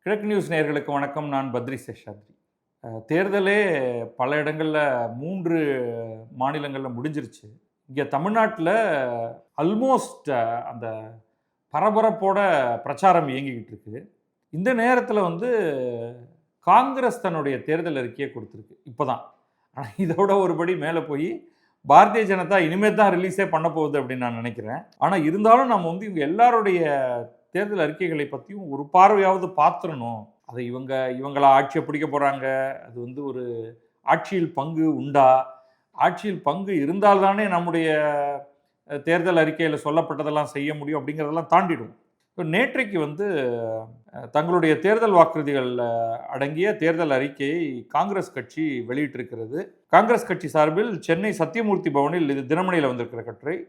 கிழக்கு நியூஸ் நேயர்களுக்கு வணக்கம். நான் பத்ரி சேஷாத்ரி. தேர்தலே பல இடங்களில் 3 மாநிலங்களில் முடிஞ்சிருச்சு. இங்கே தமிழ்நாட்டில் ஆல்மோஸ்ட் அந்த பரபரப்போட பிரச்சாரம் இயங்கிக்கிட்டு இருக்கு. இந்த நேரத்தில் காங்கிரஸ் தன்னுடைய தேர்தல் அறிக்கையை கொடுத்துருக்கு இப்போதான். ஆனால் இதோட ஒருபடி மேலே போய் பாரதிய ஜனதா இனிமேல் தான் ரிலீஸே பண்ண போகுது அப்படின்னு நான் நினைக்கிறேன். ஆனால் இருந்தாலும் நம்ம இவங்க எல்லாருடைய தேர்தல் அறிக்கைகளை பற்றியும் ஒரு பார்வையாவது பார்த்துடணும். அதை இவங்களா ஆட்சியை பிடிக்க போகிறாங்க, அது ஒரு ஆட்சியில் பங்கு உண்டா, ஆட்சியில் பங்கு இருந்தால்தானே நம்முடைய தேர்தல் அறிக்கையில் சொல்லப்பட்டதெல்லாம் செய்ய முடியும் அப்படிங்கிறதெல்லாம் தாண்டிடும். இப்போ நேற்றைக்கு தங்களுடைய தேர்தல் வாக்குறுதிகள் அடங்கிய தேர்தல் அறிக்கையை காங்கிரஸ் கட்சி வெளியிட்டிருக்கிறது. காங்கிரஸ் கட்சி சார்பில் சென்னை சத்தியமூர்த்தி பவனில், இது தினமணியில் வந்திருக்கிற கட்டுரை,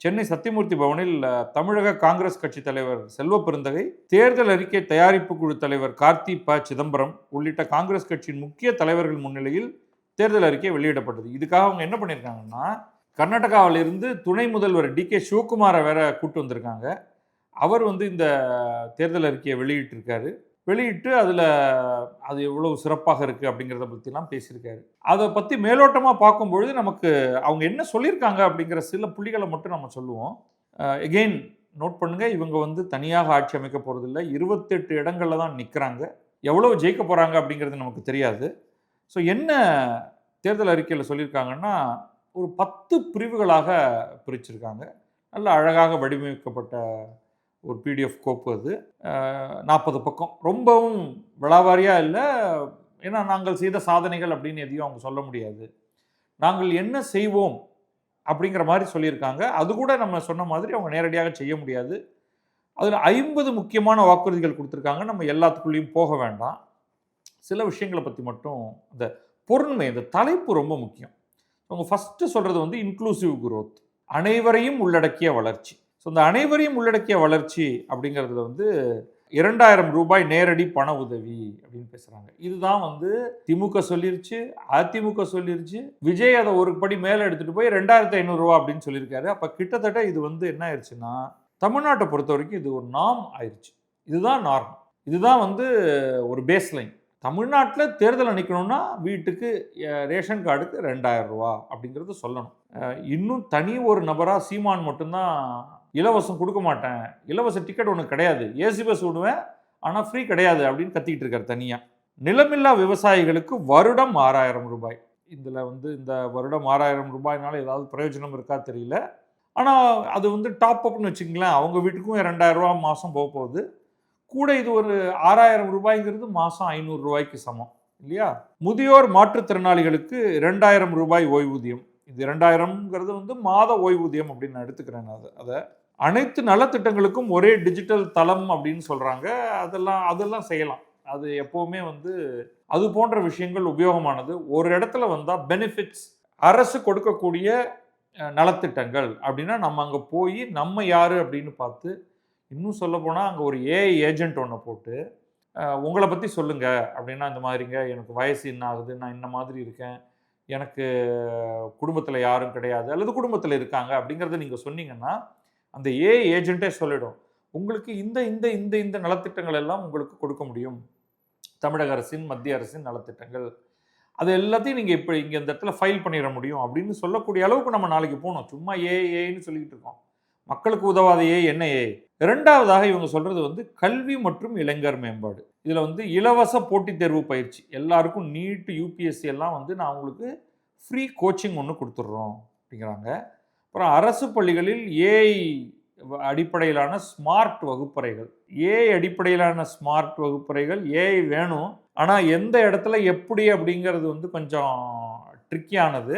சென்னை சத்தியமூர்த்தி பவனில் தமிழக காங்கிரஸ் கட்சி தலைவர் செல்வ பெருந்தகை, தேர்தல் அறிக்கை தயாரிப்பு குழு தலைவர் கார்த்தி ப சிதம்பரம் உள்ளிட்ட காங்கிரஸ் கட்சியின் முக்கிய தலைவர்கள் முன்னிலையில் தேர்தல் அறிக்கை வெளியிடப்பட்டது. இதுக்காக அவங்க என்ன பண்ணியிருக்காங்கன்னா, கர்நாடகாவிலிருந்து துணை முதல்வர் டி.கே. சிவகுமாரை வேற கூட்டு வந்திருக்காங்க. அவர் இந்த தேர்தல் அறிக்கையை வெளியிட்டிருக்காரு. வெளியிட்டு அது எவ்வளவு சிறப்பாக இருக்குது அப்படிங்கிறத பற்றிலாம் பேசியிருக்காரு. அதை பற்றி மேலோட்டமாக பார்க்கும்பொழுது நமக்கு அவங்க என்ன சொல்லியிருக்காங்க அப்படிங்கிற சில புள்ளிகளை மட்டும் நம்ம சொல்லுவோம். எகெயின் நோட் பண்ணுங்கள், இவங்க தனியாக ஆட்சி அமைக்க போகிறதில்ல. 28 இடங்களில் தான் நிற்கிறாங்க. எவ்வளவு ஜெயிக்க போகிறாங்க அப்படிங்கிறது நமக்கு தெரியாது. ஸோ என்ன தேர்தல் அறிக்கையில் சொல்லியிருக்காங்கன்னா, ஒரு 10 பிரிவுகளாக பிரிச்சிருக்காங்க. நல்ல அழகாக வடிவமைக்கப்பட்ட ஒரு பிடிஎஃப் கோப்பு. அது 40 பக்கம். ரொம்பவும் விளாவாரியாக இல்லை. ஏன்னா நாங்கள் செய்த சாதனைகள் அப்படின்னு எதையும் அவங்க சொல்ல முடியாது. நாங்கள் என்ன செய்வோம் அப்படிங்கிற மாதிரி சொல்லியிருக்காங்க. அது கூட நம்ம சொன்ன மாதிரி அவங்க நேரடியாக செய்ய முடியாது. அதில் 50 முக்கியமான வாக்குறுதிகள் கொடுத்துருக்காங்க. நம்ம எல்லாத்துக்குள்ளேயும் போக வேண்டாம். சில விஷயங்களை பற்றி மட்டும், இந்த பொருண்மை, இந்த தலைப்பு ரொம்ப முக்கியம். அவங்க ஃபஸ்ட்டு சொல்கிறது இன்க்ளூசிவ் குரோத், அனைவரையும் உள்ளடக்கிய வளர்ச்சி. ஸோ இந்த அனைவரையும் உள்ளடக்கிய வளர்ச்சி அப்படிங்கிறதுல 2000 ரூபாய் நேரடி பண உதவி அப்படின்னு பேசுகிறாங்க. இதுதான் திமுக சொல்லிருச்சு, அதிமுக சொல்லிருச்சு. விஜய் அதை ஒரு படி மேலே எடுத்துகிட்டு போய் 2500 ரூபா அப்படின்னு சொல்லியிருக்காரு. அப்போ கிட்டத்தட்ட இது என்ன ஆயிடுச்சுன்னா, தமிழ்நாட்டை பொறுத்த வரைக்கும் இது ஒரு நார்ம் ஆயிடுச்சு. இதுதான் நார்ம், இதுதான் ஒரு பேஸ் லைன். தமிழ்நாட்டில் தேர்தல் நிற்கணும்னா வீட்டுக்கு ரேஷன் கார்டுக்கு 2000 ரூபா அப்படிங்கிறது சொல்லணும். இன்னும் தனி ஒரு நபராக சீமான் மட்டும்தான் இலவசம் கொடுக்க மாட்டேன், இலவச டிக்கெட் ஒன்று கிடையாது, ஏசி பஸ் விடுவேன் ஆனால் ஃப்ரீ கிடையாது அப்படின்னு கத்திக்கிட்டு இருக்கார் தனியாக. நிலமில்லா விவசாயிகளுக்கு வருடம் 6000 ரூபாய். இதில் இந்த வருடம் 6000 ரூபாய்னால ஏதாவது பிரயோஜனம் இருக்கா தெரியல. ஆனால் அது டாப் அப்னு வச்சுங்களேன். அவங்க வீட்டுக்கும் 2000 ரூபா மாதம் போக போகுது. கூட இது ஒரு 6000 ரூபாய்ங்கிறது மாதம் 500 ரூபாய்க்கு சமம் இல்லையா? முதியோர் மாற்றுத்திறனாளிகளுக்கு 2000 ரூபாய் ஓய்வூதியம். இது 2000ங்கிறது மாத ஓய்வூதியம் அப்படின்னு நான் எடுத்துக்கிறேன். அதை அனைத்து நலத்திட்டங்களுக்கும் ஒரே டிஜிட்டல் தளம் அப்படின்னு சொல்கிறாங்க. அதெல்லாம் செய்யலாம். அது எப்போவுமே அது போன்ற விஷயங்கள் உபயோகமானது. ஒரு இடத்துல வந்தால் பெனிஃபிட்ஸ், அரசு கொடுக்கக்கூடிய நலத்திட்டங்கள் அப்படின்னா நம்ம அங்கே போய் நம்ம யார் அப்படின்னு பார்த்து, இன்னும் சொல்ல போனால் அங்கே ஒரு ஏஐ ஏஜென்ட் ஒன்று போட்டு, உங்களை பற்றி சொல்லுங்கள் அப்படின்னா, இந்த மாதிரிங்க, எனக்கு வயசு என்ன ஆகுது, நான் இந்த மாதிரி இருக்கேன், எனக்கு குடும்பத்தில் யாரும் கிடையாது அல்லது குடும்பத்தில் இருக்காங்க அப்படிங்கிறத நீங்கள் சொன்னீங்கன்னா அந்த ஏஐ ஏஜென்ட்டே சொல்லிடும், உங்களுக்கு இந்த இந்த இந்த இந்த நலத்திட்டங்கள் எல்லாம் உங்களுக்கு கொடுக்க முடியும், தமிழக அரசின் மத்திய அரசின் நலத்திட்டங்கள், அது எல்லாத்தையும் நீங்கள் இப்போ இங்கே இந்த இடத்துல ஃபைல் பண்ணிட முடியும் அப்படின்னு சொல்லக்கூடிய அளவுக்கு நம்ம நாளைக்கு போகணும். சும்மா ஏஐன்னு சொல்லிக்கிட்டு இருக்கோம். மக்களுக்கு உதவாத என்ன ஏஐ. இரண்டாவதாக இவங்க சொல்கிறது கல்வி மற்றும் இளைஞர் மேம்பாடு. இதில் இலவச போட்டித் தேர்வு பயிற்சி எல்லாருக்கும், நீட், யூபிஎஸ்சி எல்லாம் நான் உங்களுக்கு ஃப்ரீ கோச்சிங் ஒன்று கொடுத்துட்றோம் அப்படிங்கிறாங்க. அப்புறம் அரசு பள்ளிகளில் ஏஐ அடிப்படையிலான ஸ்மார்ட் வகுப்பறைகள். ஏஐ அடிப்படையிலான ஸ்மார்ட் வகுப்பறைகள். ஏஐ வேணும், ஆனால் எந்த இடத்துல எப்படி அப்படிங்கிறது கொஞ்சம் ட்ரிக்கியானது.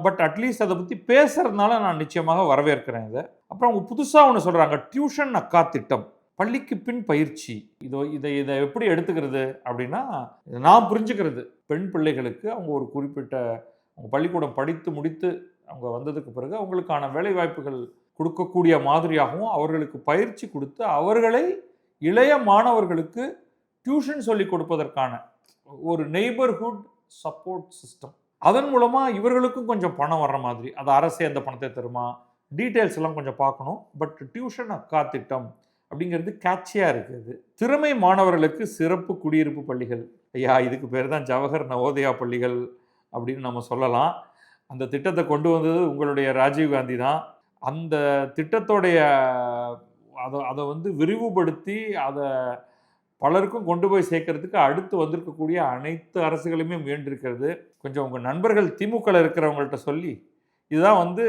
பட் அட்லீஸ்ட் அதை பற்றி பேசுகிறதுனால நான் நிச்சயமாக வரவேற்கிறேன் இதை. அப்புறம் அவங்க புதுசாக ஒன்று சொல்கிறாங்க, டியூஷன் அக்கா திட்டம், பள்ளிக்கு பின் பயிற்சி. இதை எப்படி எடுத்துக்கிறது அப்படின்னா, நான் புரிஞ்சுக்கிறது, பெண் பிள்ளைகளுக்கு அவங்க ஒரு குறிப்பிட்ட அவங்க பள்ளிக்கூடம் படித்து முடித்து அவங்க வந்ததுக்கு பிறகு அவங்களுக்கான வேலைவாய்ப்புகள் கொடுக்கக்கூடிய மாதிரியாகவும் அவர்களுக்கு பயிற்சி கொடுத்து அவர்களை இளைய மாணவர்களுக்கு டியூஷன் சொல்லி கொடுப்பதற்கான ஒரு நெய்பர்ஹுட் சப்போர்ட் சிஸ்டம். அதன் மூலமாக இவர்களுக்கும் கொஞ்சம் பணம் வர்ற மாதிரி, அது அரசே அந்த பணத்தை தருமா, டீட்டெயில்ஸ் எல்லாம் கொஞ்சம் பார்க்கணும். பட் டியூஷன் அக்கா திட்டம் அப்படிங்கிறது கேட்சியாக இருக்குது. திறமை மாணவர்களுக்கு சிறப்பு குடியிருப்பு பள்ளிகள். ஐயா, இதுக்கு பேர் தான் ஜவஹர் நவோதயா பள்ளிகள் அப்படின்னு நம்ம சொல்லலாம். அந்த திட்டத்தை கொண்டு வந்தது உங்களுடைய ராஜீவ்காந்தி தான். அந்த திட்டத்தோடைய அதை வந்து விரிவுபடுத்தி அதை பலருக்கும் கொண்டு போய் சேர்க்கறதுக்கு அடுத்து வந்திருக்கக்கூடிய அனைத்து அரசுகளுமே முயன்றிருக்கிறது. கொஞ்சம் உங்கள் நண்பர்கள் திமுகவில் இருக்கிறவங்கள்ட்ட சொல்லி, இதுதான் வந்து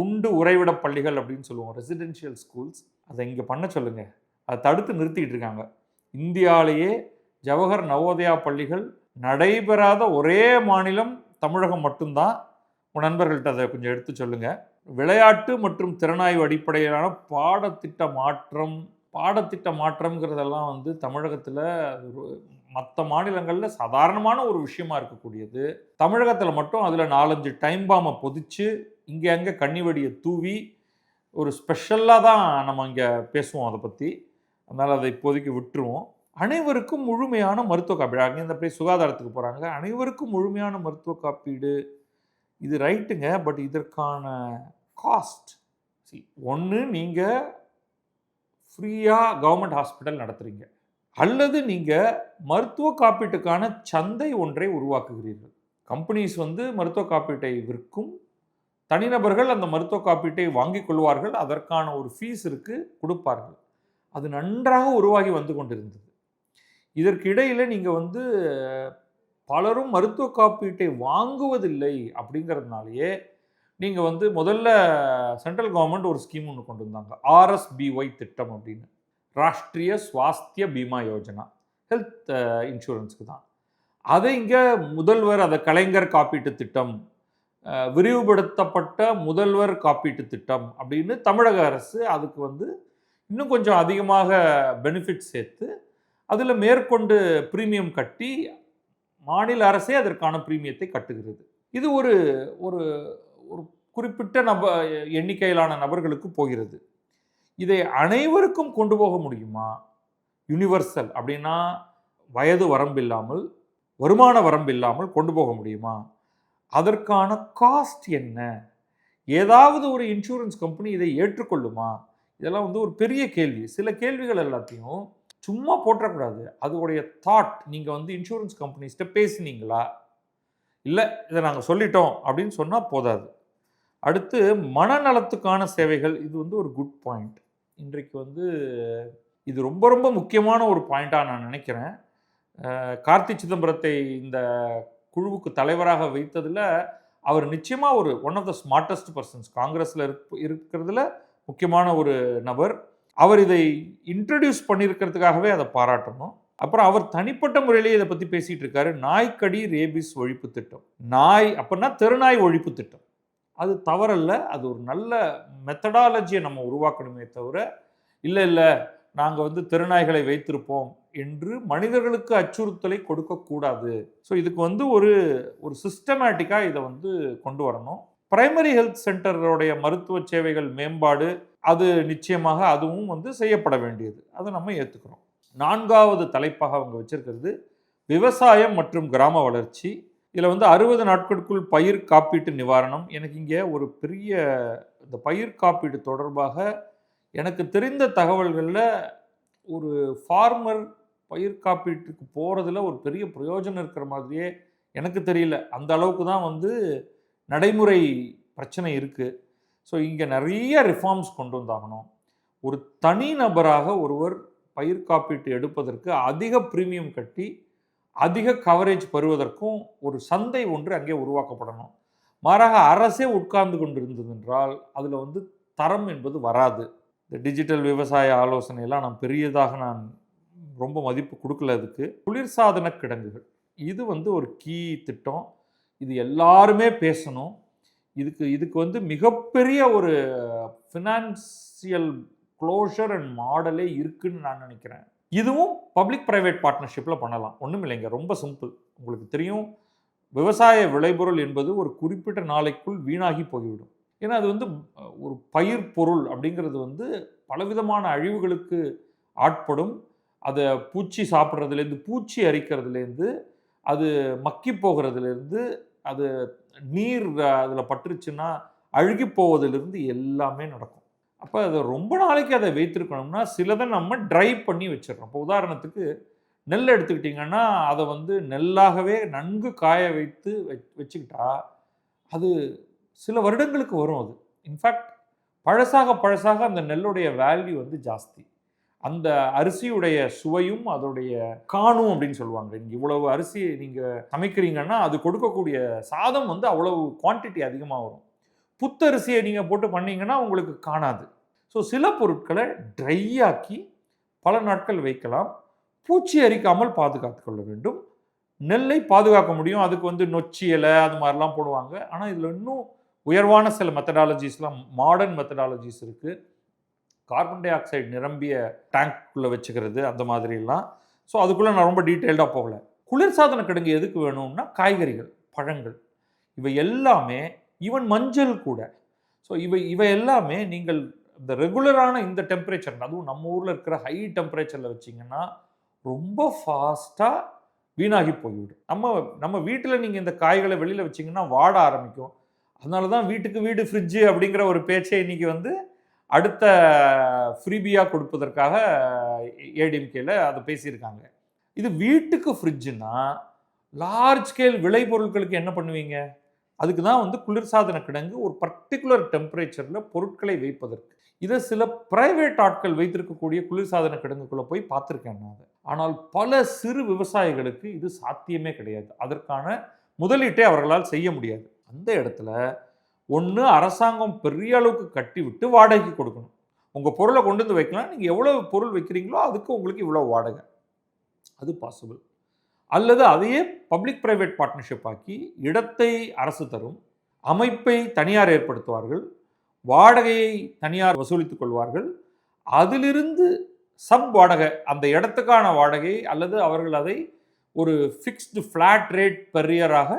உண்டு உறைவிட பள்ளிகள் அப்படின்னு சொல்லுவோம், ரெசிடென்ஷியல் ஸ்கூல்ஸ். அதை இங்கே பண்ண சொல்லுங்கள். அதை தடுத்து நிறுத்திட்டு இருக்காங்க. இந்தியாவிலேயே ஜவஹர் நவோதயா பள்ளிகள் நடைபெறாத ஒரே மாநிலம் தமிழகம் மட்டும்தான். உங்கள் நண்பர்கள்ட்ட அதை கொஞ்சம் எடுத்து சொல்லுங்கள். விளையாட்டு மற்றும் திறனாய்வு அடிப்படையிலான பாடத்திட்ட மாற்றம்ங்கிறதெல்லாம் வந்து தமிழகத்தில் மற்ற மாநிலங்களில் சாதாரணமான ஒரு விஷயமா இருக்கக்கூடியது. தமிழகத்தில் மட்டும் அதில் 4-5 டைம் பாமை பொதிச்சு இங்கே அங்கே கன்னிவெடியை தூவி ஒரு ஸ்பெஷலாக தான் நம்ம இங்கே பேசுவோம் அதை பற்றி. அதனால் அதை இப்போதைக்கு விட்டுருவோம். அனைவருக்கும் முழுமையான மருத்துவ காப்பீடு, அங்கே இந்த போய் சுகாதாரத்துக்கு போகிறாங்க, அனைவருக்கும் முழுமையான மருத்துவ காப்பீடு, இது ரைட்டுங்க. பட் இதற்கான காஸ்ட், ஒன்று நீங்கள் ஃப்ரீயாக கவர்மெண்ட் ஹாஸ்பிட்டல் நடத்துகிறீங்க, அல்லது நீங்கள் மருத்துவ காப்பீட்டுக்கான சந்தை ஒன்றை உருவாக்குகிறீர்கள். கம்பெனிஸ் வந்து மருத்துவ காப்பீட்டை விற்கும், தனிநபர்கள் அந்த மருத்துவ காப்பீட்டை வாங்கிக் கொள்வார்கள், அதற்கான ஒரு ஃபீஸ் இருக்குது, கொடுப்பார்கள். அது நன்றாக உருவாகி வந்து கொண்டிருந்தது. இதற்கு இடையில் நீங்கள் வந்து பலரும் மருத்துவ காப்பீட்டை வாங்குவதில்லை அப்படிங்கிறதுனாலேயே நீங்கள் வந்து முதல்ல சென்ட்ரல் கவர்மெண்ட் ஒரு ஸ்கீம் ஒன்று கொண்டு வந்தாங்க, RSBY திட்டம் அப்படின்னு, ராஷ்ட்ரிய ஸ்வாஸ்திய பீமா யோஜனா, ஹெல்த் இன்சூரன்ஸுக்கு தான். அதை இங்கே முதல்வர், அதை கலைஞர் காப்பீட்டு திட்டம், விரிவுபடுத்தப்பட்ட முதல்வர் காப்பீட்டு திட்டம் அப்படின்னு தமிழக அரசு அதுக்கு வந்து இன்னும் கொஞ்சம் அதிகமாக பெனிஃபிட் சேர்த்து அதில் மேற்கொண்டு ப்ரீமியம் கட்டி மாநில அரசே அதற்கான ப்ரீமியத்தை கட்டுகிறது. இது ஒரு ஒரு ஒரு குறிப்பிட்ட எண்ணிக்கையிலான நபர்களுக்கு போகிறது. இதை அனைவருக்கும் கொண்டு போக முடியுமா? யுனிவர்சல் அப்படின்னா வயது வரம்பில்லாமல், வருமான வரம்பில்லாமல் கொண்டு போக முடியுமா? அதற்கான காஸ்ட் என்ன? ஏதாவது ஒரு இன்சூரன்ஸ் கம்பெனி இதை ஏற்றுக்கொள்ளுமா? இதெல்லாம் வந்து ஒரு பெரிய கேள்வி. சில கேள்விகள் எல்லாத்தையும் சும்மா போட்டக்கூடாது. அதோடைய தாட், நீங்கள் வந்து இன்சூரன்ஸ் கம்பெனிஸ்கிட்ட பேசினீங்களா? இல்லை, இதை நாங்கள் சொல்லிட்டோம் அப்படின்னு சொன்னால் போதாது. அடுத்து மனநலத்துக்கான சேவைகள், இது வந்து ஒரு குட் பாயிண்ட். இன்றைக்கு வந்து இது ரொம்ப ரொம்ப முக்கியமான ஒரு பாயிண்ட்டாக நான் நினைக்கிறேன். கார்த்தி சிதம்பரத்தை இந்த குழுவுக்கு தலைவராக வைத்ததில் அவர் நிச்சயமாக ஒரு one of the smartest persons காங்கிரஸில் இருக்கிறதுல முக்கியமான ஒரு நபர். அவர் இதை இன்ட்ரடியூஸ் பண்ணியிருக்கிறதுக்காகவே அதை பாராட்டணும். அப்புறம் அவர் தனிப்பட்ட முறையிலேயே இதை பற்றி பேசிகிட்டு இருக்காரு. நாய்க்கடி ரேபிஸ் ஒழிப்பு திட்டம். நாய் அப்படின்னா தெருநாய் ஒழிப்பு திட்டம். அது தவறல்ல, அது ஒரு நல்ல மெத்தடாலஜியை நம்ம உருவாக்கணுமே தவிர, இல்லை நாங்கள் வந்து தெருநாய்களை வைத்திருப்போம் என்று மனிதர்களுக்கு அச்சுறுத்தலை கொடுக்கக்கூடாது. ஸோ இதுக்கு வந்து ஒரு சிஸ்டமேட்டிக்காக இதை வந்து கொண்டு வரணும். பிரைமரி ஹெல்த் சென்டருடைய மருத்துவ சேவைகள் மேம்பாடு, அது நிச்சயமாக அதுவும் வந்து செய்யப்பட வேண்டியது, அதை நம்ம ஏற்றுக்கிறோம். 4வது தலைப்பாக அவங்க வச்சிருக்கிறது விவசாயம் மற்றும் கிராம வளர்ச்சி. இதில் வந்து 60 நாட்களுக்குள் பயிர் காப்பீட்டு நிவாரணம். எனக்கு இங்கே ஒரு பெரிய இந்த பயிர் காப்பீடு தொடர்பாக எனக்கு தெரிந்த தகவல்களில் ஒரு ஃபார்மர் பயிர் காப்பீட்டுக்கு போகிறதுல ஒரு பெரிய பிரயோஜனம் இருக்கிற மாதிரியே எனக்கு தெரியல. அந்த அளவுக்கு தான் வந்து நடைமுறை பிரச்சனை இருக்குது. ஸோ இங்கே நிறைய ரிஃபார்ம்ஸ் கொண்டு வந்தாகணும். ஒரு தனி நபராக ஒருவர் பயிர் காப்பீட்டு எடுப்பதற்கு அதிக ப்ரீமியம் கட்டி அதிக கவரேஜ் பெறுவதற்கும் ஒரு சந்தை ஒன்று அங்கே உருவாக்கப்படணும். மாறாக அரசே உட்கார்ந்து கொண்டு இருந்தது என்றால் அதில் வந்து தரம் என்பது வராது. இந்த டிஜிட்டல் விவசாய ஆலோசனையெல்லாம் நான் ரொம்ப மதிப்பு கொடுக்கல. அதுக்கு குளிர்சாதன கிடங்குகள், இது வந்து ஒரு கீ திட்டம். இது எல்லாருமே பேசணும். இதுக்கு வந்து மிகப்பெரிய ஒரு ஃபினான்சியல் க்ளோஷர் அண்ட் மாடலே இருக்குன்னு நான் நினைக்கிறேன். இதுவும் பப்ளிக் ப்ரைவேட் பார்ட்னர்ஷிப்பில் பண்ணலாம். ஒன்றும் இல்லைங்க, ரொம்ப சிம்பிள். உங்களுக்கு தெரியும், விவசாய விளைபொருள் என்பது ஒரு குறிப்பிட்ட நாளைக்குள் வீணாகி போய்விடும். ஏன்னா அது வந்து ஒரு பயிர் பொருள் அப்படிங்கிறது வந்து பலவிதமான அழிவுகளுக்கு ஆட்படும். அதை பூச்சி சாப்பிட்றதுலேருந்து, பூச்சி அரிக்கிறதுலேருந்து, அது மக்கி போகிறதுலேருந்து, அது நீர் அதில் பட்டுருச்சுன்னா அழுகி போவதிலிருந்து எல்லாமே நடக்கும். அப்போ அதை ரொம்ப நாளைக்கு அதை வைத்திருக்கணும்னா சிலதை நம்ம ட்ரை பண்ணி வச்சிடறோம். இப்போ உதாரணத்துக்கு நெல் எடுத்துக்கிட்டிங்கன்னா அதை வந்து நெல்லாகவே நன்கு காய வைத்து வச்சுக்கிட்டா அது சில வருடங்களுக்கு வரும். அது இன்ஃபேக்ட் பழசாக பழசாக அந்த நெல்லுடைய வேல்யூ வந்து ஜாஸ்தி. அந்த அரிசியுடைய சுவையும் அதோடைய காணும் அப்படின்னு சொல்லுவாங்க. நீங்கள் இவ்வளவு அரிசி நீங்கள் சமைக்கிறீங்கன்னா அது கொடுக்கக்கூடிய சாதம் வந்து அவ்வளவு குவான்டிட்டி அதிகமாக வரும். புத்தரிசியை நீங்கள் போட்டு பண்ணீங்கன்னா உங்களுக்கு காணாது. ஸோ சில பொருட்களை ட்ரை ஆக்கி பல நாட்கள் வைக்கலாம். பூச்சி அரிக்காமல் பாதுகாத்து கொள்ள வேண்டும். நெல்லை பாதுகாக்க முடியும். அதுக்கு வந்து நொச்சி இலை அது மாதிரிலாம் போடுவாங்க. ஆனால் இதில் இன்னும் உயர்வான சில மெத்தடாலஜிஸ்லாம் மாடர்ன் மெத்தடாலஜிஸ் இருக்குது. கார்பன் டை ஆக்சைடு நிரம்பிய டேங்க்குள்ளே வச்சுக்கிறது அந்த மாதிரிலாம். ஸோ அதுக்குள்ளே நான் ரொம்ப டீட்டெயில்டாக போகல. குளிர்சாதன கிடங்கு எதுக்கு வேணும்னா காய்கறிகள், பழங்கள் இவை எல்லாமே, ஈவன் மஞ்சள் கூட. ஸோ இவை எல்லாமே நீங்கள் இந்த ரெகுலரான இந்த டெம்பரேச்சர், அதுவும் நம்ம ஊரில் இருக்கிற ஹை டெம்பரேச்சரில் வச்சிங்கன்னா ரொம்ப ஃபாஸ்ட்டாக வீணாகி போய்விடும். நம்ம வீட்டில் நீங்கள் இந்த காய்களை வெளியில் வச்சிங்கன்னா வாட ஆரம்பிக்கும். அதனால தான் வீட்டுக்கு வீடு ஃப்ரிட்ஜு அப்படிங்கிற ஒரு பேச்சை இன்றைக்கி வந்து அடுத்த ஃப்ரீபியாக கொடுப்பதற்காக ஏடிஎம்கேல அதை பேசியிருக்காங்க. இது வீட்டுக்கு ஃப்ரிட்ஜுன்னா லார்ஜ் ஸ்கேல் விளைபொருட்களுக்கு என்ன பண்ணுவீங்க? அதுக்கு தான் வந்து குளிர்சாதன கிடங்கு ஒரு பர்டிகுலர் டெம்பரேச்சரில் பொருட்களை வைப்பதற்கு. இதை சில பிரைவேட் ஆட்கள் வைத்திருக்கக்கூடிய குளிர்சாதன கிடங்குக்குள்ளே போய் பார்த்துருக்கேன் நான் அதை. ஆனால் பல சிறு விவசாயிகளுக்கு இது சாத்தியமே கிடையாது. அதற்கான முதலீட்டை அவர்களால் செய்ய முடியாது. அந்த இடத்துல ஒன்று அரசாங்கம் பெரிய அளவுக்கு கட்டி விட்டு வாடகைக்கு கொடுக்கணும். உங்கள் பொருளை கொண்டு வந்து வைக்கலாம், நீங்கள் எவ்வளோ பொருள் வைக்கிறீங்களோ அதுக்கு உங்களுக்கு இவ்வளோ வாடகை, அது பாசிபிள். அல்லது அதையே பப்ளிக் பிரைவேட் பார்ட்னர்ஷிப் ஆக்கி இடத்தை அரசு தரும், அமைப்பை தனியார் ஏற்படுத்துவார்கள், வாடகையை தனியார் வசூலித்துக் கொள்வார்கள், அதிலிருந்து சப் வாடகை அந்த இடத்துக்கான வாடகை அல்லது அவர்கள் அதை ஒரு ஃபிக்ஸ்டு ஃப்ளாட் ரேட் பெர் இயராக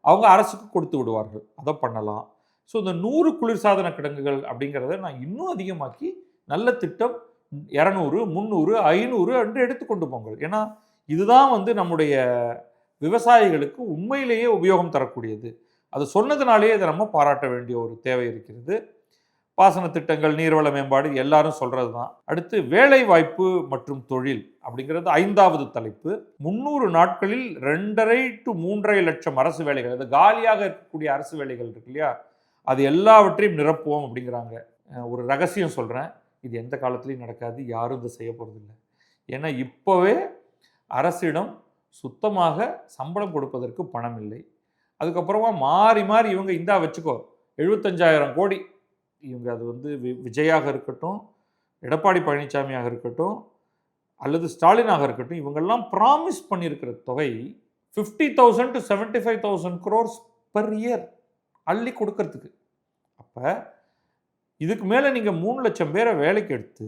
அவங்க அரசுக்கு கொடுத்து விடுவார்கள். அதை பண்ணலாம். ஸோ இந்த 100 குளிர்சாதன கிடங்குகள் அப்படிங்கிறத நான் இன்னும் அதிகமாக்கி நல்ல திட்டம் 200, 300, 500 என்று எடுத்துக்கொண்டு போங்கள். ஏன்னா இதுதான் வந்து நம்முடைய விவசாயிகளுக்கு உண்மையிலேயே உபயோகம் தரக்கூடியது. அது சொன்னதுனாலேயே இதை நம்ம பாராட்ட வேண்டிய ஒரு தேவை இருக்கிறது. பாசன திட்டங்கள், நீர்வள மேம்பாடு எல்லாரும் சொல்கிறது தான். அடுத்து வேலை வாய்ப்பு மற்றும் தொழில் அப்படிங்கிறது 5வது தலைப்பு. 300 நாட்களில் 2.5 to 3.5 லட்சம் அரசு வேலைகள், அது காலியாக இருக்கக்கூடிய அரசு வேலைகள் இருக்கு இல்லையா, அது எல்லாவற்றையும் நிரப்புவோம் அப்படிங்கிறாங்க. ஒரு ரகசியம் சொல்கிறேன், இது எந்த காலத்துலையும் நடக்காது, யாரும் இதை செய்ய போகிறதில்லை. ஏன்னா இப்போவே அரசிடம் சுத்தமாக சம்பளம் கொடுப்பதற்கு பணம் இல்லை. அதுக்கப்புறமா மாறி மாறி இவங்க இந்தா வச்சுக்கோ 75,000 கோடி, இவங்க அது வந்து விஜயாக இருக்கட்டும், எடப்பாடி பழனிசாமியாக இருக்கட்டும், அல்லது ஸ்டாலினாக இருக்கட்டும், இவங்கெல்லாம் ப்ராமிஸ் பண்ணியிருக்கிற தொகை 50,000 to 75,000 crores per year அள்ளி கொடுக்கறதுக்கு. அப்போ இதுக்கு மேலே நீங்கள் 3 லட்சம் பேரை வேலைக்கு எடுத்து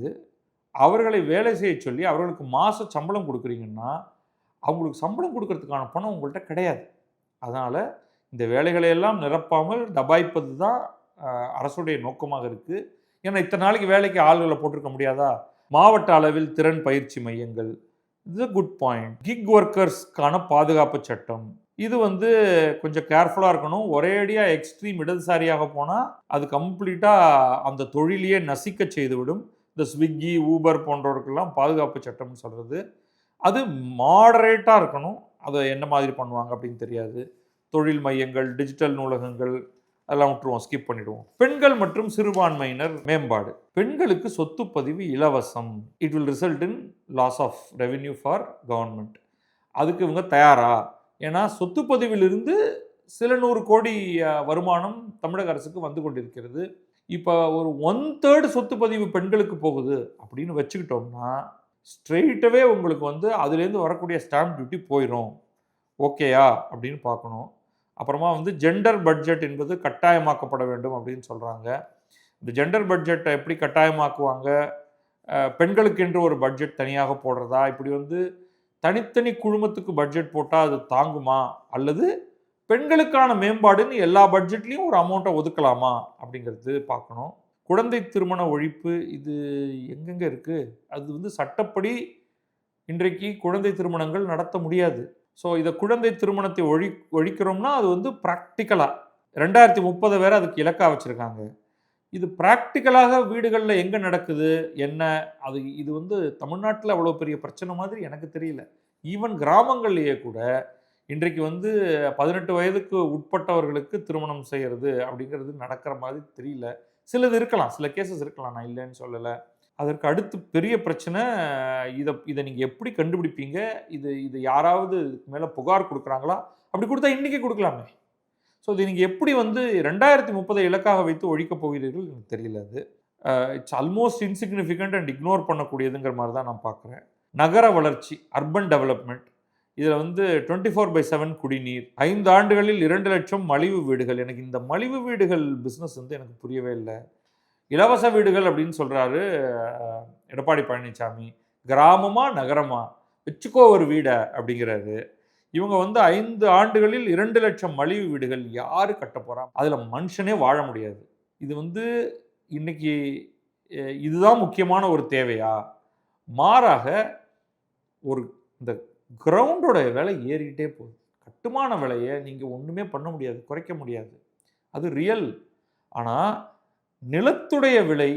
அவர்களை வேலை செய்ய சொல்லி அவர்களுக்கு மாத சம்பளம் கொடுக்குறீங்கன்னா அவங்களுக்கு சம்பளம் கொடுக்கறதுக்கான பணம் உங்கள்கிட்ட கிடையாது. அதனால் இந்த வேலைகளை எல்லாம் நிரப்பாமல் தபாய்ப்பது தான் அரசுடைய நோக்கமாக இருக்குது. ஏன்னா இத்தனை நாளைக்கு வேலைக்கு ஆள்களை போட்டிருக்க முடியாதா? மாவட்ட அளவில் திறன் பயிற்சி மையங்கள், இது குட் பாயிண்ட். கிக் ஒர்க்கர்ஸ்க்கான பாதுகாப்பு சட்டம், இது வந்து கொஞ்சம் கேர்ஃபுல்லாக இருக்கணும். ஒரேடியாக எக்ஸ்ட்ரீம் இடதுசாரியாக போனால் அது கம்ப்ளீட்டாக அந்த தொழிலையே நசிக்க செய்துவிடும். இந்த ஸ்விக்கி, ஊபர் போன்றவருக்கெல்லாம் பாதுகாப்பு சட்டம்னு சொல்கிறது அது மாடரேட்டாக இருக்கணும். அதை என்ன மாதிரி பண்ணுவாங்க அப்படின்னு தெரியாது. தொழில் மையங்கள், டிஜிட்டல் நூலகங்கள் அதெல்லாம் விட்டுருவோம், ஸ்கிப் பண்ணிடுவோம். பெண்கள் மற்றும் சிறுபான்மையினர் மேம்பாடு. பெண்களுக்கு சொத்து பதிவு இலவசம். It will result in loss of revenue for government. அதுக்கு இவங்க தயாரா? ஏன்னா சொத்து பதிவிலிருந்து சில 100 கோடி வருமானம் தமிழக அரசுக்கு வந்து கொண்டிருக்கிறது. இப்போ ஒரு 1/3 சொத்து பதிவு பெண்களுக்கு போகுது அப்படின்னு வச்சுக்கிட்டோம்னா ஸ்ட்ரெயிட்டாகவே உங்களுக்கு வந்து அதுலேருந்து வரக்கூடிய ஸ்டாம்ப் டியூட்டி போயிடும். ஓகேயா அப்படின்னு பார்க்கணும். அப்புறமா வந்து ஜெண்டர் பட்ஜெட் என்பது கட்டாயமாக்கப்பட வேண்டும் அப்படின்னு சொல்கிறாங்க. இந்த ஜெண்டர் பட்ஜெட்டை எப்படி கட்டாயமாக்குவாங்க? பெண்களுக்கென்று ஒரு பட்ஜெட் தனியாக போடுறதா? இப்படி வந்து தனித்தனி குழுமத்துக்கு பட்ஜெட் போட்டால் அது தாங்குமா? அல்லது பெண்களுக்கான மேம்பாடுன்னு எல்லா பட்ஜெட்லேயும் ஒரு அமௌண்ட்டை ஒதுக்கலாமா அப்படிங்கிறது பார்க்கணும். குழந்தை திருமண ஒழிப்பு, இது எங்கெங்கே இருக்குது? அது வந்து சட்டப்படி இன்றைக்கு குழந்தை திருமணங்கள் நடத்த முடியாது. ஸோ இதை குழந்தை திருமணத்தை ஒழிக்கிறோம்னா அது வந்து ப்ராக்டிக்கலாக 2030 வேறு அதுக்கு இலக்காக வச்சுருக்காங்க. இது பிராக்டிக்கலாக வீடுகளில் எங்கே நடக்குது என்ன? இது வந்து தமிழ்நாட்டில் அவ்வளோ பெரிய பிரச்சனை மாதிரி எனக்கு தெரியல. ஈவன் கிராமங்கள்லேயே கூட இன்றைக்கு வந்து 18 வயதுக்கு உட்பட்டவர்களுக்கு திருமணம் செய்கிறது அப்படிங்கிறது நடக்கிற மாதிரி தெரியல. சிலது இருக்கலாம், சில கேசஸ் இருக்கலாம், நான் இல்லைன்னு சொல்லலை. அதற்கு அடுத்து பெரிய பிரச்சனை, இதை நீங்கள் எப்படி கண்டுபிடிப்பீங்க? இது யாராவது இதுக்கு மேலே புகார் கொடுக்குறாங்களா? அப்படி கொடுத்தா இன்றைக்கி கொடுக்கலாமே. ஸோ இது நீங்கள் எப்படி வந்து 2030 இலக்காக வைத்து ஒழிக்கப் போகிறீர்கள் எனக்கு தெரியல. அது it's almost insignificant and ignore பண்ணக்கூடியதுங்கிற மாதிரி தான் நான் பார்க்குறேன். நகர வளர்ச்சி, அர்பன் டெவலப்மெண்ட், இதில் வந்து 24/7 குடிநீர், 5 ஆண்டுகளில் 2 லட்சம் மலிவு வீடுகள். எனக்கு இந்த மலிவு வீடுகள் பிஸ்னஸ் வந்து எனக்கு புரியவே இல்லை. இலவச வீடுகள் அப்படின்னு சொல்கிறாரு எடப்பாடி பழனிசாமி. கிராமமா நகரமா வச்சுக்கோ ஒரு வீடை அப்படிங்கிறாரு. இவங்க வந்து 5 ஆண்டுகளில் 2 லட்சம் மலிவு வீடுகள் யாரு கட்ட போறாங்க? அதில் மனுஷனே வாழ முடியாது. இது வந்து இன்னைக்கு இதுதான் முக்கியமான ஒரு தேவையா? மாறாக ஒரு இந்த கிரவுண்டோட விலை ஏறிக்கிட்டே போகுது. கட்டுமான விலையை நீங்கள் ஒன்றுமே பண்ண முடியாது, குறைக்க முடியாது. அது ரியல். ஆனால் நிலத்துடைய விலை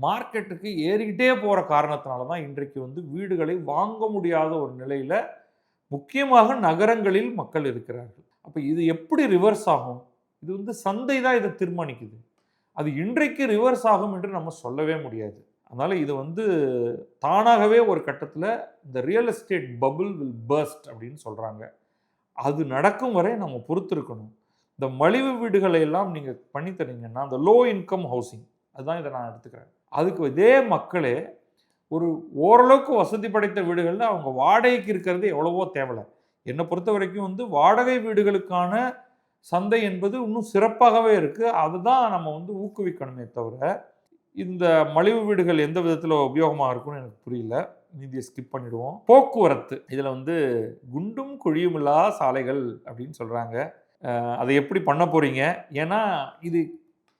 மார்க்கெட்டுக்கு ஏறிக்கிட்டே போகிற காரணத்தினால தான் இன்றைக்கு வந்து வீடுகளை வாங்க முடியாத ஒரு நிலையில் முக்கியமாக நகரங்களில் மக்கள் இருக்கிறார்கள். அப்போ இது எப்படி ரிவர்ஸ் ஆகும்? இது வந்து சந்தை தான் இதை தீர்மானிக்குது. அது இன்றைக்கு ரிவர்ஸ் ஆகும் என்று நம்ம சொல்லவே முடியாது. அதனால் இது வந்து தானாகவே ஒரு கட்டத்தில் இந்த real estate bubble will burst அப்படின்னு சொல்கிறாங்க. அது நடக்கும் வரை நம்ம பொறுத்திருக்கணும். இந்த மலிவு வீடுகளை எல்லாம் நீங்கள் பண்ணி தரீங்கன்னா, அந்த லோ இன்கம் ஹவுசிங், அதுதான் இதை நான் எடுத்துக்கிறேன். அதுக்கு இதே மக்களே ஒரு ஓரளவுக்கு வசதி படைத்த வீடுகளில் அவங்க வாடகைக்கு இருக்கிறது எவ்வளவோ தேவையில்லை. என்னை பொறுத்த வரைக்கும் வந்து வாடகை வீடுகளுக்கான சந்தை என்பது இன்னும் சிறப்பாகவே இருக்குது. அதுதான் நம்ம வந்து ஊக்குவிக்கணுமே தவிர, இந்த மலிவு வீடுகள் எந்த விதத்தில் உபயோகமாக இருக்கும்னு எனக்கு புரியல. மீதியை ஸ்கிப் பண்ணிடுவோம். போக்குவரத்து, இதில் வந்து குண்டும் குழியும் இல்லா சாலைகள் அப்படின்னு சொல்கிறாங்க. அதை எப்படி பண்ண போகிறீங்க? ஏன்னா இது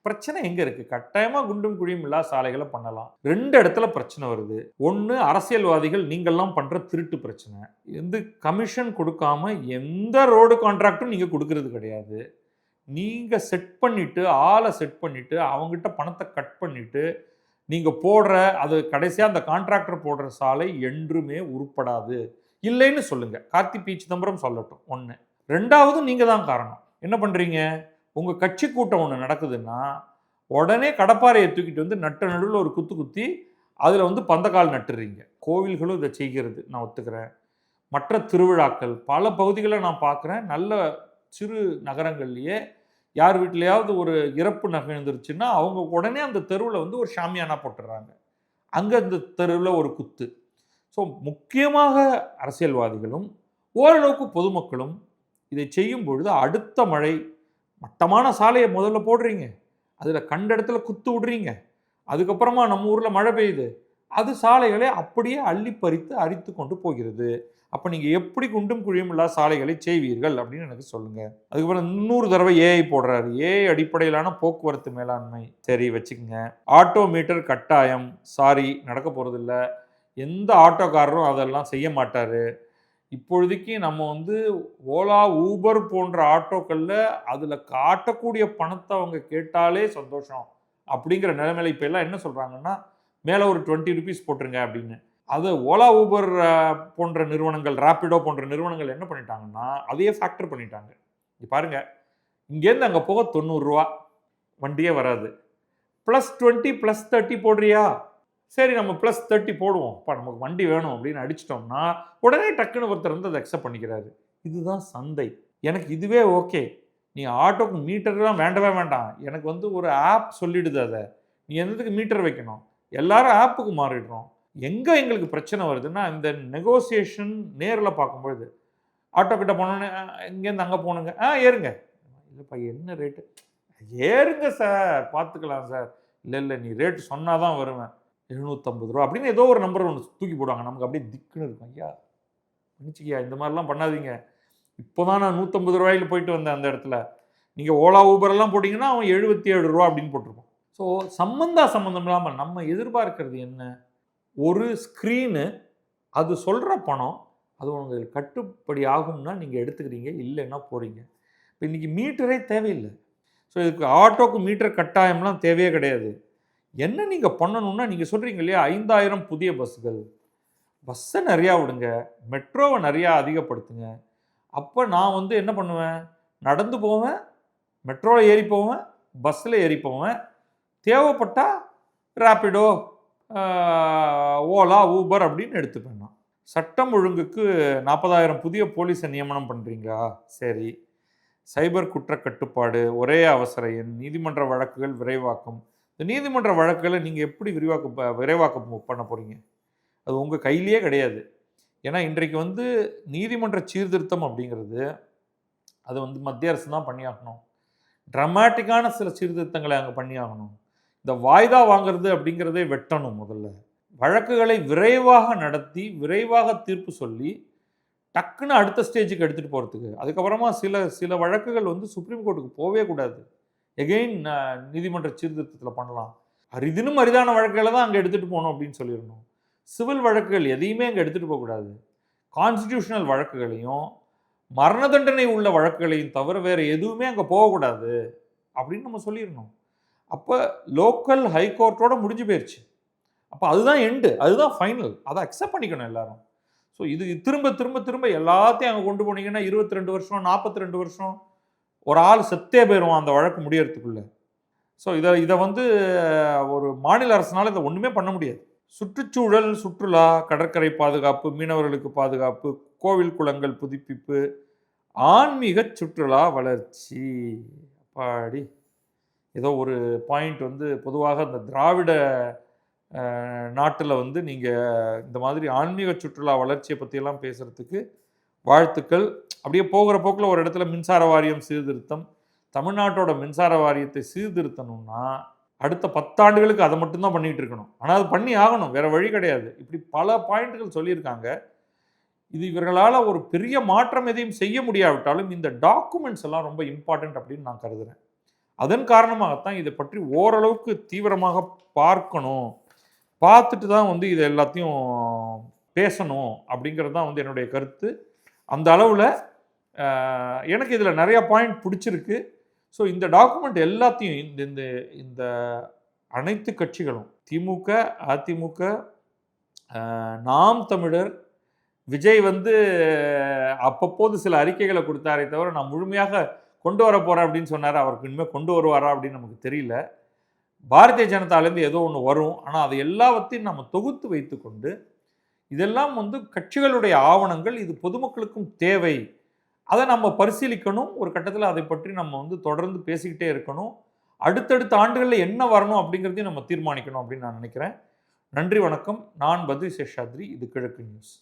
பிரச்சனை எங்கே இருக்குது? கட்டாயமாக குண்டும் குழியும் இல்லா சாலைகளை பண்ணலாம். 2 இடத்துல பிரச்சனை வருது. ஒன்று, அரசியல்வாதிகள் நீங்கள்லாம் பண்ணுற திருட்டு பிரச்சனை. வந்து கமிஷன் கொடுக்காம எந்த ரோடு கான்ட்ராக்டும் நீங்கள் கொடுக்கறது கிடையாது. நீங்கள் செட் பண்ணிவிட்டு, ஆளை செட் பண்ணிவிட்டு, அவங்ககிட்ட பணத்தை கட் பண்ணிவிட்டு, நீங்கள் போடுற அது கடைசியாக அந்த கான்ட்ராக்டர் போடுற சாலை என்றுமே உருப்படாது. இல்லைன்னு சொல்லுங்கள். கார்த்தி பி சிதம்பரம் சொல்லட்டும். 1. 2வது, நீங்கள் தான் காரணம். என்ன பண்ணுறீங்க? உங்கள் கட்சி கூட்டம் ஒன்று நடக்குதுன்னா உடனே கடப்பாறையை தூக்கிட்டு வந்து நட்ட நடுவில் ஒரு குத்தி அதில் வந்து பந்தக்கால் நட்டுறீங்க. கோவில்களும் இதை செய்கிறது, நான் ஒத்துக்கிறேன். மற்ற திருவிழாக்கள் பல பகுதிகளில் நான் பார்க்குறேன். நல்ல சிறு நகரங்கள்லேயே யார் வீட்டிலையாவது ஒரு இறப்பு நிகழ்ந்துருச்சுன்னா அவங்க உடனே அந்த தெருவில் வந்து ஒரு ஷாமியானா போட்டுடுறாங்க. அங்கே அந்த தெருவில் ஒரு குத்து. ஸோ முக்கியமாக அரசியல்வாதிகளும் ஓரளவுக்கு பொதுமக்களும் இதை செய்யும் பொழுது அடுத்த மழை மட்டமான சாலையை முதல்ல போடுறீங்க, அதில் கண்ட இடத்துல குத்து விடுறீங்க, அதுக்கப்புறமா நம்ம ஊரில் மழை பெய்யுது, அது சாலைகளை அப்படியே அள்ளி பறித்து அரித்து கொண்டு போகிறது. அப்போ நீங்கள் எப்படி குண்டும் குழியும் இல்லாத சாலைகளை செய்வீர்கள் அப்படின்னு எனக்கு சொல்லுங்கள். அதுக்கப்புறம் 100 தடவை ஏஐ போடுறாரு. ஏஐ அடிப்படையிலான போக்குவரத்து மேலாண்மை சரி வச்சுக்கோங்க. ஆட்டோ மீட்டர் கட்டாயம், சாரி நடக்க போகிறதில்ல. எந்த ஆட்டோக்காரரும் அதெல்லாம் செய்ய மாட்டார். இப்பொழுதைக்கு நம்ம வந்து ஓலா, ஊபர் போன்ற ஆட்டோக்களில் அதில் காட்டக்கூடிய பணத்தை அவங்க கேட்டாலே சந்தோஷம் அப்படிங்கிற நிலைமையில இப்போ எல்லாம் என்ன சொல்கிறாங்கன்னா, மேலே ஒரு 20 ரூபீஸ் போட்டுருங்க அப்படின்னு. அது ஓலா, ஊபர் போன்ற நிறுவனங்கள், ராப்பிடோ போன்ற நிறுவனங்கள் என்ன பண்ணிட்டாங்கன்னா அதையே ஃபேக்டர் பண்ணிட்டாங்க. இங்கே பாருங்கள், இங்கேருந்து அங்கே போக 90 ரூபா, வண்டியே வராது. +20 +30 போடுறியா? சரி, நம்ம +30 போடுவோம். இப்போ நமக்கு வண்டி வேணும் அப்படின்னு அடிச்சிட்டோம்னா உடனே டக்குன்னு ஒருத்தர் வந்து அதை அக்செப்ட் பண்ணிக்கிறாரு. இதுதான் சந்தை. எனக்கு இதுவே ஓகே. நீ ஆட்டோக்கு மீட்டர்லாம் வேண்டவே வேண்டாம். எனக்கு வந்து ஒரு ஆப் சொல்லிடுது அதை. நீ எந்ததுக்கு மீட்டர் வைக்கணும்? எல்லாரும் ஆப்புக்கு மாறிடுறோம். எங்கே எங்களுக்கு பிரச்சனை வருதுன்னா, இந்த நெகோசியேஷன் நேரில் பார்க்கும்பொழுது ஆட்டோ கிட்ட போனோன்னே இங்கேருந்து அங்கே போகணுங்க, ஏறுங்க. இல்லைப்பா என்ன ரேட்டு? ஏறுங்க சார், பார்த்துக்கலாம் சார். இல்லை நீ ரேட்டு சொன்னால் தான் வருவேன். 750 ரூபா அப்படின்னு ஏதோ ஒரு நம்பர் ஒன்று தூக்கி போடுவாங்க. நமக்கு அப்படியே திக்குன்னு இருக்கும். ஐயா மன்னிச்சிக்கியா, இந்த மாதிரிலாம் பண்ணாதீங்க. இப்போ தான் நான் 150 ரூபாயில் போயிட்டு வந்தேன் அந்த இடத்துல. நீங்கள் ஓலா, ஊபரெல்லாம் போட்டிங்கன்னா அவன் 77 ரூபா அப்படின்னு போட்டிருப்பான். ஸோ சம்மந்தம் இல்லாமல் நம்ம எதிர்பார்க்கறது என்ன? ஒரு ஸ்க்ரீனு, அது சொல்கிற பணம், அது உங்களுக்கு கட்டுப்படி ஆகும்னா நீங்கள் எடுத்துக்கிறீங்க, இல்லைன்னா போகிறீங்க. இப்போ இன்றைக்கி மீட்டரே தேவையில்லை. ஸோ இதுக்கு ஆட்டோக்கு மீட்டர் கட்டாயம்லாம் தேவையே கிடையாது. என்ன நீங்கள் பண்ணணும்னா, நீங்கள் சொல்கிறீங்க இல்லையா 5000 புதிய பஸ்ஸுகள், பஸ்ஸை நிறையா விடுங்க, மெட்ரோவை நிறையா அதிகப்படுத்துங்க. அப்போ நான் வந்து என்ன பண்ணுவேன், நடந்து போவேன், மெட்ரோவில் ஏறி போவேன், பஸ்ஸில் ஏறி போவேன், தேவைப்பட்டால் ரேப்பிடோ, ஓலா, ஊபர் அப்படின்னு எடுத்துப்பேன் நான். சட்டம் ஒழுங்குக்கு 40,000 புதிய போலீஸை நியமனம் பண்ணுறீங்களா? சரி. சைபர் குற்ற கட்டுப்பாடு, ஒரே அவசர எண், நீதிமன்ற வழக்குகள் விரைவாக்கம். இந்த நீதிமன்ற வழக்குகளை நீங்கள் எப்படி விரைவாக்கம் பண்ண போகிறீங்க? அது உங்கள் கையிலேயே கிடையாது. ஏன்னா இன்றைக்கு வந்து நீதிமன்ற சீர்திருத்தம் அப்படிங்கிறது அது வந்து மத்திய அரசு தான் பண்ணியாகணும். ட்ரமாட்டிக்கான சில சீர்திருத்தங்களை அங்கே பண்ணியாகணும். இந்த வாய்தா வாங்கிறது அப்படிங்கிறதே வெட்டணும். முதல்ல வழக்குகளை விரைவாக நடத்தி விரைவாக தீர்ப்பு சொல்லி டக்குன்னு அடுத்த ஸ்டேஜுக்கு எடுத்துகிட்டு போகிறதுக்கு. அதுக்கப்புறமா சில வழக்குகள் வந்து சுப்ரீம் கோர்ட்டுக்கு போகவே கூடாது. எகெயின் நீதிமன்ற சீர்திருத்தத்தில் பண்ணலாம். அரிதினும் அரிதான வழக்குகளை தான் அங்கே எடுத்துகிட்டு போகணும் அப்படின்னு சொல்லிடணும். சிவில் வழக்குகள் எதையுமே அங்கே எடுத்துகிட்டு போகக்கூடாது. கான்ஸ்டிடியூஷனல் வழக்குகளையும் மரண தண்டனை உள்ள வழக்குகளையும் தவிர வேறு எதுவுமே அங்கே போகக்கூடாது அப்படின்னு நம்ம சொல்லிடணும். அப்போ லோக்கல் ஹைகோர்ட்டோட முடிஞ்சு போயிடுச்சு. அப்போ அதுதான் எண்டு, அதுதான் ஃபைனல். அதை அக்செப்ட் பண்ணிக்கணும் எல்லாரும். ஸோ இது திரும்ப திரும்ப திரும்ப எல்லாத்தையும் அங்கே கொண்டு போனீங்கன்னா 22 வருஷம் 42 வருஷம் ஒரு ஆள் செத்தே போயிடுவான் அந்த வழக்கு முடியறதுக்குள்ள. ஸோ இதை வந்து ஒரு மாநில அரசுனால இதை ஒன்றுமே பண்ண முடியாது. சுற்றுச்சூழல், சுற்றுலா, கடற்கரை பாதுகாப்பு, மீனவர்களுக்கு பாதுகாப்பு, கோவில் குளங்கள் புதுப்பிப்பு, ஆன்மீக சுற்றுலா வளர்ச்சி. அப்பாடி ஏதோ ஒரு பாயிண்ட் வந்து பொதுவாக இந்த திராவிட நாட்டில் வந்து நீங்கள் இந்த மாதிரி ஆன்மீக சுற்றுலா வளர்ச்சியை பற்றியெல்லாம் பேசுகிறதுக்கு வாழ்த்துக்கள். அப்படியே போகிற போக்கில் ஒரு இடத்துல மின்சார வாரியம் சீர்திருத்தம். தமிழ்நாட்டோட மின்சார வாரியத்தை சீர்திருத்தணும்னா அடுத்த 10 ஆண்டுகளுக்கு அதை மட்டும்தான் பண்ணிகிட்டு இருக்கணும். ஆனால் அது பண்ணி ஆகணும், வேறு வழி கிடையாது. இப்படி பல பாயிண்ட்டுகள் சொல்லியிருக்காங்க. இது இவர்களால் ஒரு பெரிய மாற்றம் எதையும் செய்ய முடியாவிட்டாலும் இந்த டாக்குமெண்ட்ஸ் எல்லாம் ரொம்ப இம்பார்ட்டண்ட் அப்படின்னு நான் கருதுகிறேன். அதன் காரணமாகத்தான் இதை பற்றி ஓரளவுக்கு தீவிரமாக பார்க்கணும், பார்த்துட்டு தான் வந்து இதை எல்லாத்தையும் பேசணும் அப்படிங்கிறது தான் வந்து என்னுடைய கருத்து. அந்த அளவில் எனக்கு இதில் நிறையா பாயிண்ட் பிடிச்சிருக்கு. ஸோ இந்த டாக்குமெண்ட் எல்லாத்தையும் இந்த இந்த அனைத்து கட்சிகளும் திமுக, அதிமுக, நாம் தமிழர், விஜய் வந்து அப்பப்போது சில அறிக்கைகளை கொடுத்தாரே தவிர நான் முழுமையாக கொண்டு வர போகிறேன் அப்படின்னு சொன்னார். அவருக்கு இனிமேல் கொண்டு வருவாரா அப்படின்னு நமக்கு தெரியல. பாரதிய ஜனதாலேருந்து ஏதோ ஒன்று வரும். ஆனால் அது எல்லாவற்றையும் நம்ம தொகுத்து வைத்து கொண்டு இதெல்லாம் வந்து கட்சிகளுடைய ஆவணங்கள், இது பொதுமக்களுக்கும் தேவை, அதை நம்ம பரிசீலிக்கணும். ஒரு கட்டத்தில் அதை பற்றி நம்ம வந்து தொடர்ந்து பேசிக்கிட்டே இருக்கணும். அடுத்தடுத்த ஆண்டுகளில் என்ன வரணும் அப்படிங்கிறதையும் நம்ம தீர்மானிக்கணும் அப்படின்னு நான் நினைக்கிறேன். நன்றி, வணக்கம். நான் பத்ரி சேஷாத்ரி. இது கிழக்கு நியூஸ்.